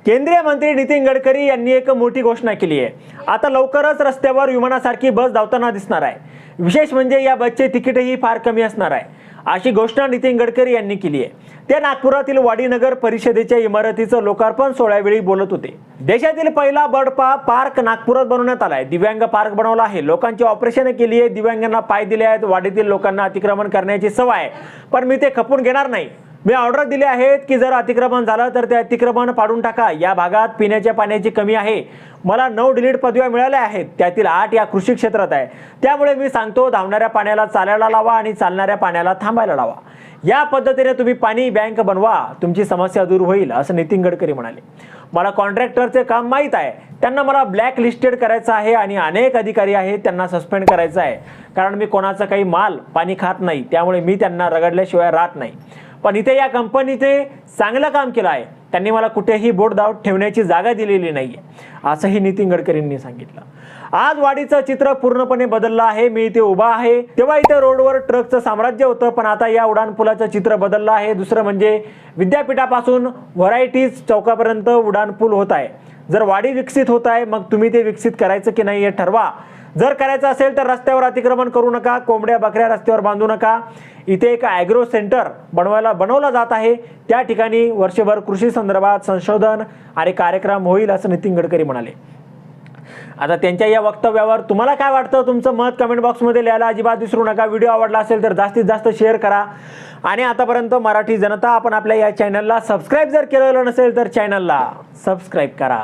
केंद्रीय मंत्री नितीन गडकरी यांनी एक मोठी घोषणा केली आहे। आता लवकरच रस्त्यावर विमानासारखी बस धावताना दिसणार आहे। विशेष म्हणजे या बसचे तिकीटही फार कमी असणार आहे, अशी घोषणा नितीन गडकरी यांनी केली आहे। ते नागपुरातील वाडीनगर परिषदेच्या इमारतीचं लोकार्पण सोहळ्यावेळी बोलत होते। देशातील पहिला बर्ड पार्क नागपुरात बनवण्यात आलाय। दिव्यांग पार्क बनवला आहे। लोकांची ऑपरेशन केली आहे, दिव्यांगांना पाय दिले आहेत। वाडीतील लोकांना अतिक्रमण करण्याची सवय आहे, पण मी ते खपून घेणार नाही। मी ऑर्डर दिले आहेत की जर अतिक्रमण झालं तर ते अतिक्रमण पाडून टाका। या भागात पिण्याच्या पाण्याची कमी आहे। मला 9 डिलीट पदव्या मिळाल्या आहेत, त्यातील 8 या कृषी क्षेत्रात आहे। त्यामुळे मी सांगतो, धावणाऱ्या पाण्याला चालायला लावा आणि चालणाऱ्या पाण्याला थांबायला लावा। या पद्धतीने तुम्ही पाणी बँक बनवा, तुमची समस्या दूर होईल, असं नितीन गडकरी म्हणाले। मला कॉन्ट्रॅक्टरचे काम माहीत आहे, त्यांना मला ब्लॅक लिस्टेड करायचं आहे आणि अनेक अधिकारी आहेत त्यांना सस्पेंड करायचं आहे, कारण मी कोणाचा काही माल पाणी खात नाही, त्यामुळे मी त्यांना रगडल्याशिवाय राहत नाही। पण इथे या कंपनीचे चांगलं काम केलं आहे, त्यांनी मला कुठेही बोटदाव ठेवण्याची जागा दिलेली नाही, असंही नितीन गडकरींनी सांगितलं। आज वाडीचं चित्र पूर्णपणे बदललं आहे। मी इथे उभा आहे तेव्हा इथे रोडवर ट्रकचं साम्राज्य होतं, पण आता या उड्डाणपुलाचं चित्र बदललं आहे। दुसरं म्हणजे विद्यापीठापासून व्हरायटीज चौकापर्यंत उड्डाणपूल होत आहे। जर वाडी विकसित होत आहे, मग तुम्ही ते विकसित करायचं की नाही हे ठरवा। जर करायचं असेल तर रस्त्यावर अतिक्रमण करू नका, कोंबड्या बकऱ्या रस्त्यावर बांधू नका। इथे एक ॲग्रो सेंटर बनवला जात आहे, त्या ठिकाणी वर्षभर कृषी संदर्भात संशोधन आणि कार्यक्रम होईल, असं नितीन गडकरी म्हणाले। आता त्यांच्या या वक्तव्यावर तुम्हाला काय वाटतं, तुमचं मत कमेंट बॉक्समध्ये लिहायला अजिबात विसरू नका। व्हिडिओ आवडला असेल तर जास्तीत जास्त शेअर करा आणि आतापर्यंत मराठी जनता आपण आपल्या या चॅनलला सबस्क्राईब जर केलेलं नसेल तर चॅनलला सबस्क्राईब करा।